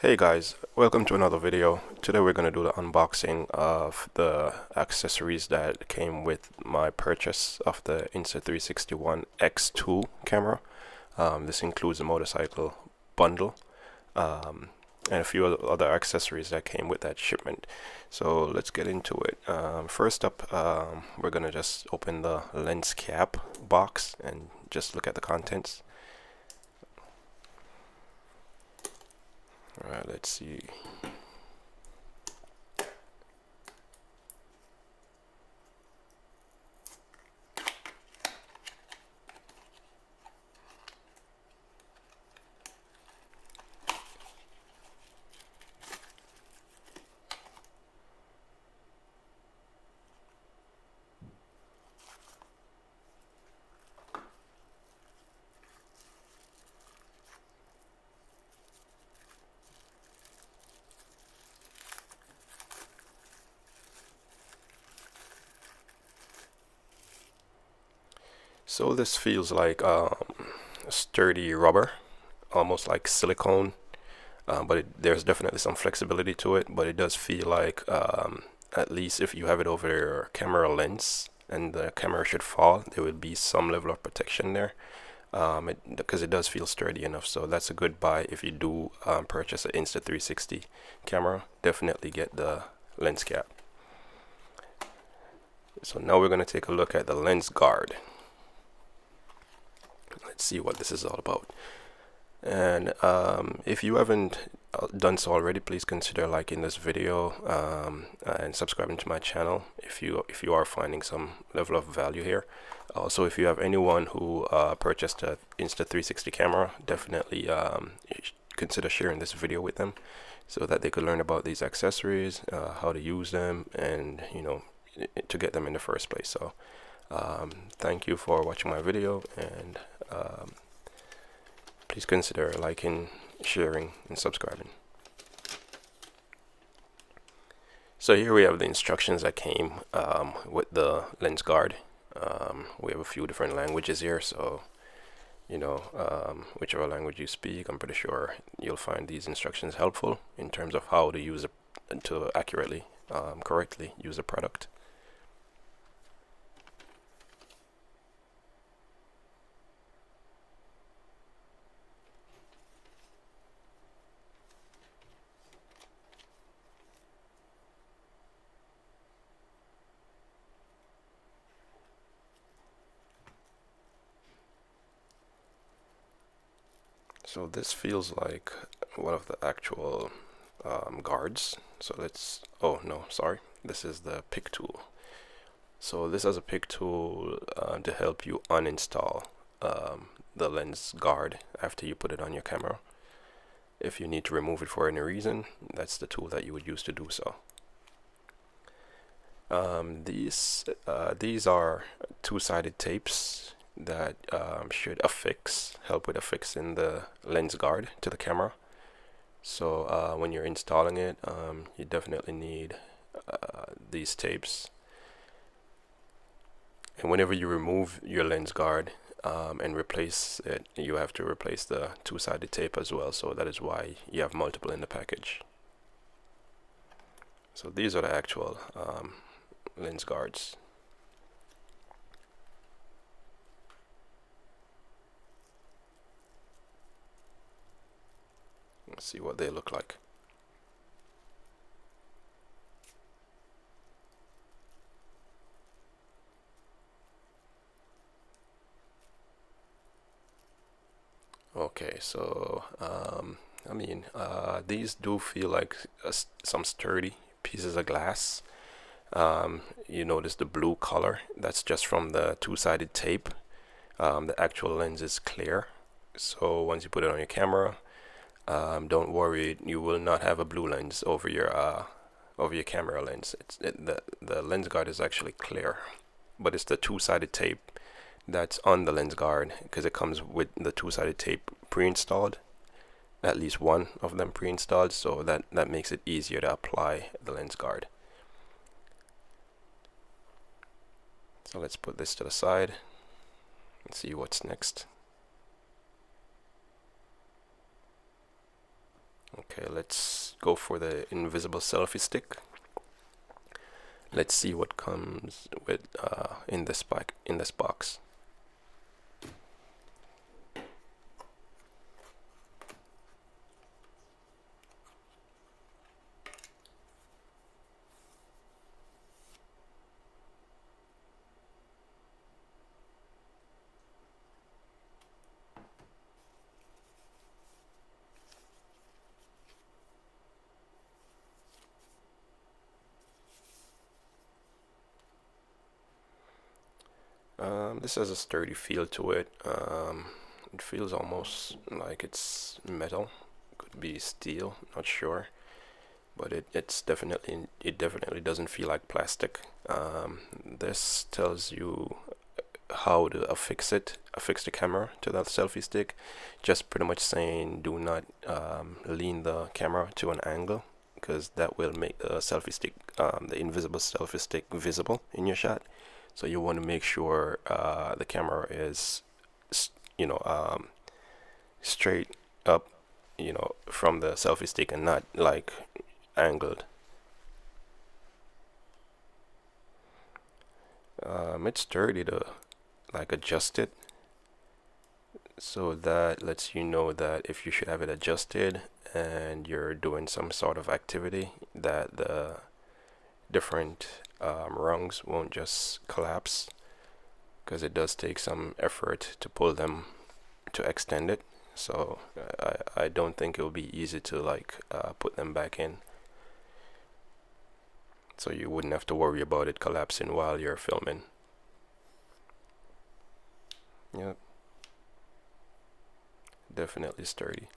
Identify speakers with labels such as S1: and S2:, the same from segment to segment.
S1: Hey guys, welcome to another video. Today we're going to do the unboxing of the accessories that came with my purchase of the Insta360 X2 camera. This includes a motorcycle bundle and a few other accessories that came with that shipment. So let's get into it. First up, we're going to just open the lens cap box and just look at the contents. Alright, let's see. So this feels like sturdy rubber, almost like silicone, but there's definitely some flexibility to it. But it does feel like, at least if you have it over your camera lens and the camera should fall, there would be some level of protection there. Because it does feel sturdy enough, so that's a good buy if you do purchase an Insta360 camera. Definitely get the lens cap. So now we're going to take a look at the lens guard. Let's see what this is all about. And if you haven't done so already, please consider liking this video and subscribing to my channel if you are finding some level of value here. Also, if you have anyone who purchased an Insta360 camera, definitely consider sharing this video with them so that they could learn about these accessories, how to use them, and to get them in the first place. So thank you for watching my video, and please consider liking, sharing, and subscribing. So here we have the instructions that came with the lens guard. We have a few different languages here, so whichever language you speak, I'm pretty sure you'll find these instructions helpful in terms of how to use it to accurately, correctly use a product. So this feels like one of the actual guards. So let's, oh no, sorry, this is the pick tool. So this is a pick tool to help you uninstall the lens guard after you put it on your camera. If you need to remove it for any reason, that's the tool that you would use to do so. These are two-sided tapes that should help with affixing the lens guard to the camera. So when you're installing it, you definitely need these tapes. And whenever you remove your lens guard and replace it, you have to replace the two-sided tape as well. So that is why you have multiple in the package. So these are the actual lens guards. Let's see what they look like. Okay, so these do feel like some sturdy pieces of glass. You notice the blue color, that's just from the two-sided tape. The actual lens is clear, so once you put it on your camera, don't worry, you will not have a blue lens over your camera lens. The lens guard is actually clear, but it's the two-sided tape that's on the lens guard, because it comes with the two-sided tape pre-installed, at least one of them pre-installed, so that makes it easier to apply the lens guard. So let's put this to the side and see what's next. Okay, let's go for the invisible selfie stick. Let's see what comes with in this box. This has a sturdy feel to it. It feels almost like it's metal. Could be steel, not sure. But it definitely doesn't feel like plastic. This tells you how to affix the camera to that selfie stick. Just pretty much saying do not lean the camera to an angle, because that will make the selfie stick, the invisible selfie stick, visible in your shot. So you want to make sure the camera is, you know, straight up, from the selfie stick and not like angled. It's sturdy to like adjust it, so that lets you know that if you should have it adjusted and you're doing some sort of activity, that the different rungs won't just collapse, because it does take some effort to pull them to extend it. So I don't think it will be easy to like put them back in, so you wouldn't have to worry about it collapsing while you're filming. Yep, definitely sturdy.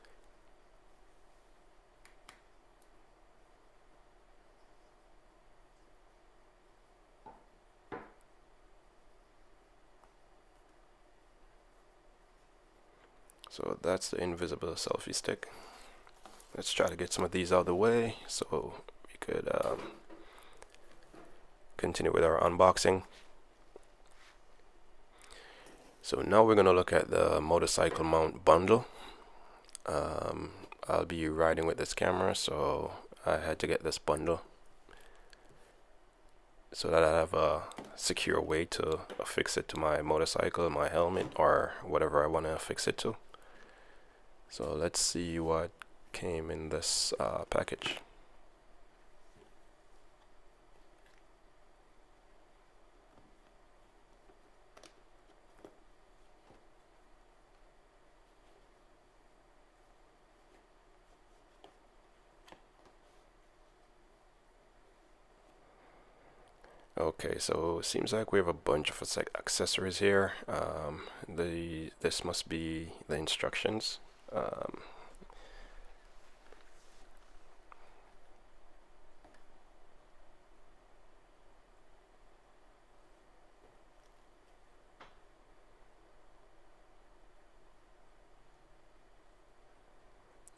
S1: So that's the invisible selfie stick. Let's try to get some of these out of the way so we could continue with our unboxing. So now we're going to look at the motorcycle mount bundle. I'll be riding with this camera, so I had to get this bundle so that I have a secure way to affix it to my motorcycle, my helmet, or whatever I want to affix it to. So let's see what came in this package. Okay, so it seems like we have a bunch of accessories here. This must be the instructions. Um,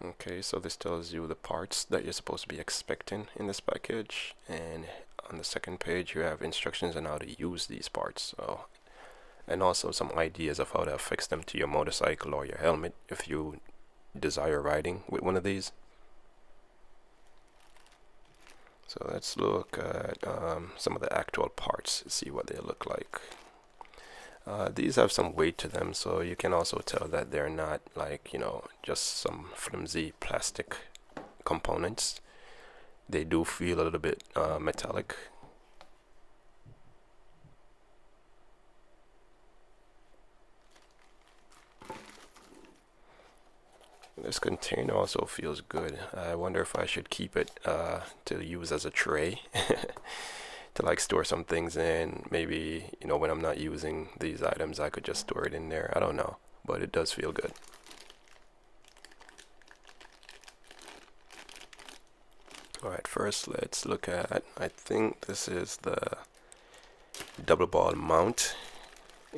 S1: okay, so this tells you the parts that you're supposed to be expecting in this package, and on the second page you have instructions on how to use these parts. So, and also some ideas of how to affix them to your motorcycle or your helmet if you desire riding with one of these. So let's look at some of the actual parts, see what they look like. These have some weight to them, so you can also tell that they're not like, just some flimsy plastic components. They do feel a little bit metallic. This container also feels good. I wonder if I should keep it to use as a tray to like store some things in. Maybe, when I'm not using these items, I could just store it in there. I don't know, but it does feel good. Alright, first let's look at, I think this is the double ball mount,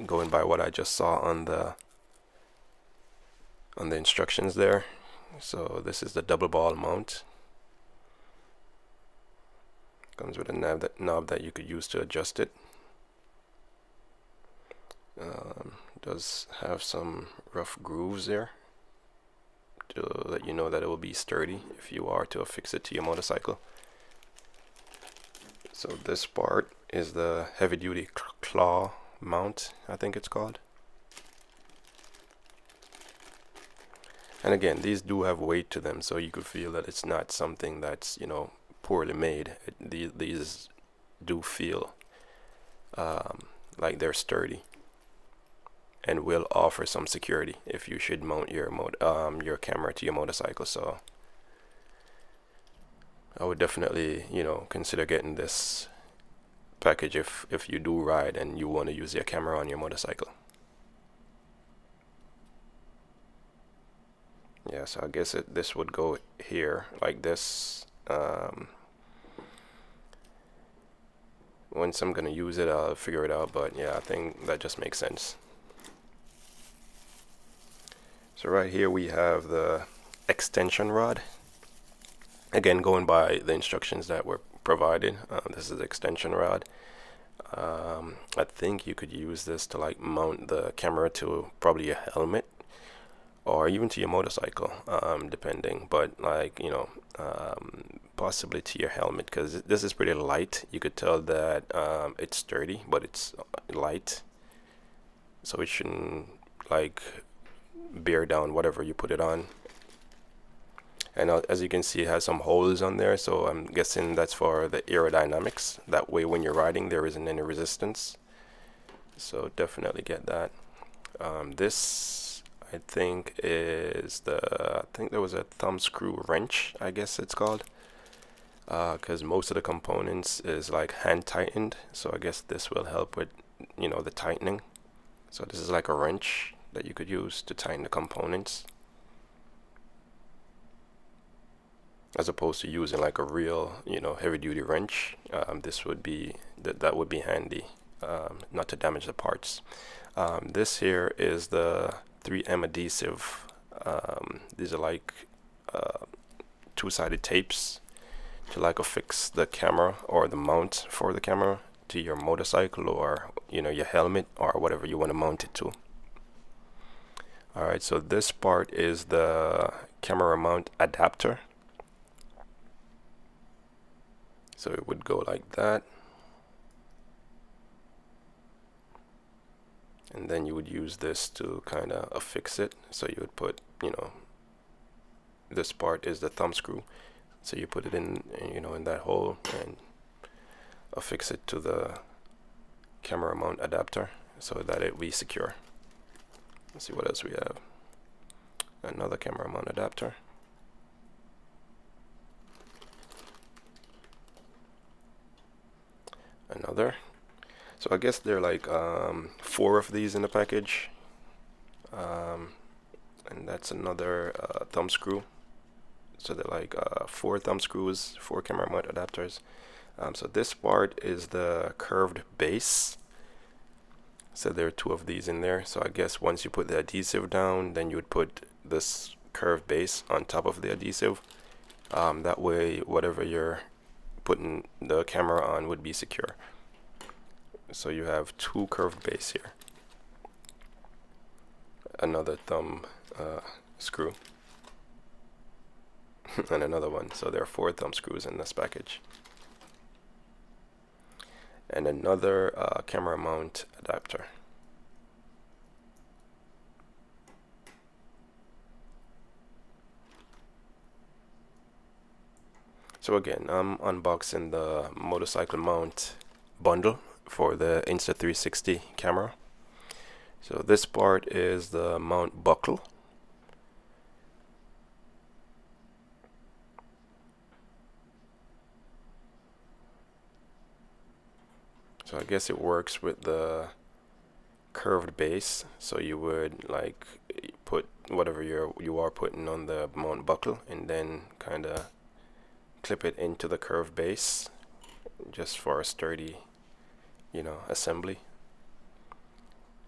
S1: going by what I just saw on the instructions there. So this is the double ball mount. Comes with a knob that you could use to adjust it. Does have some rough grooves there to let you know that it will be sturdy if you are to affix it to your motorcycle. So this part is the heavy duty claw mount, I think it's called. And again, these do have weight to them, so you could feel that it's not something that's, you know, poorly made. These do feel like they're sturdy and will offer some security if you should mount your camera to your motorcycle. So I would definitely, you know, consider getting this package if you do ride and you want to use your camera on your motorcycle. Yeah, so I guess this would go here like this. Once I'm gonna use it, I'll figure it out, but yeah, I think that just makes sense. So right here we have the extension rod. Again, going by the instructions that were provided, this is the extension rod. I think you could use this to like mount the camera to probably a helmet or even to your motorcycle, depending, but like, you know, possibly to your helmet, because this is pretty light. You could tell that it's sturdy, but it's light, so it shouldn't like bear down whatever you put it on. And as you can see, it has some holes on there, so I'm guessing that's for the aerodynamics. That way when you're riding there isn't any resistance, so definitely get that. This I think is I think there was a thumb screw wrench, I guess it's called, because most of the components is like hand tightened, so I guess this will help with, you know, the tightening. So this is like a wrench that you could use to tighten the components, as opposed to using like a real, you know, heavy duty wrench. This would be that would be handy, not to damage the parts. This here is the 3M adhesive. These are like two-sided tapes to like affix the camera or the mount for the camera to your motorcycle, or, you know, your helmet or whatever you want to mount it to. Alright, so this part is the camera mount adapter. So it would go like that, and then you would use this to kind of affix it. So you would put, you know, this part is the thumb screw, so you put it in, you know, in that hole and affix it to the camera mount adapter so that it be secure. Let's see what else we have. Another camera mount adapter. Another. So I guess there are like 4 of these in the package, and that's another thumb screw. So they're like 4 thumb screws, 4 camera mount adapters. So this part is the curved base. So there are 2 of these in there. So I guess once you put the adhesive down, then you would put this curved base on top of the adhesive. That way whatever you're putting the camera on would be secure. So you have 2 curved base here. Another thumb screw. And another one. So there are 4 thumb screws in this package. And another camera mount adapter. So again, I'm unboxing the motorcycle mount bundle for the Insta360 camera. So this part is the mount buckle. So I guess it works with the curved base. So you would like put whatever you are putting on the mount buckle, and then kind of clip it into the curved base, just for a sturdy, you know, assembly.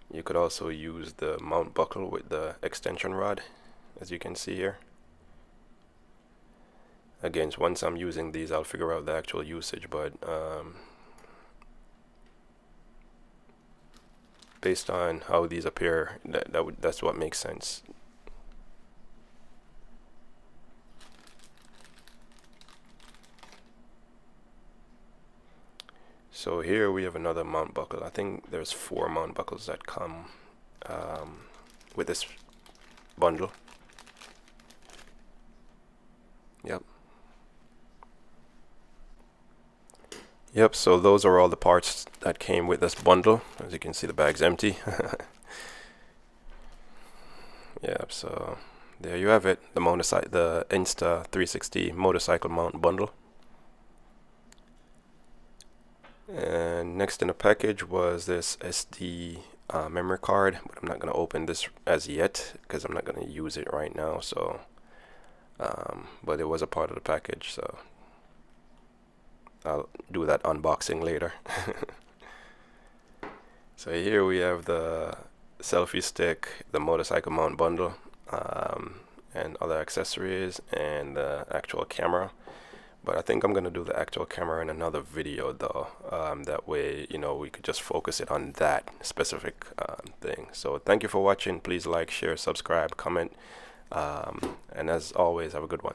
S1: You could also use the mount buckle with the extension rod, as you can see here. Again, once I'm using these, I'll figure out the actual usage, but based on how these appear, that's what makes sense. So here we have another mount buckle. I think there's 4 mount buckles that come with this bundle. Yep. Yep, so those are all the parts that came with this bundle. As you can see, the bag's empty. Yep, so there you have it, the Insta360 motorcycle mount bundle. And next in the package was this SD memory card, but I'm not going to open this as yet because I'm not going to use it right now. So, but it was a part of the package, so I'll do that unboxing later. So here we have the selfie stick, the motorcycle mount bundle, and other accessories, and the actual camera. But I think I'm gonna do the actual camera in another video though. That way, you know, we could just focus it on that specific thing. So thank you for watching. Please like, share, subscribe, comment, and as always, have a good one.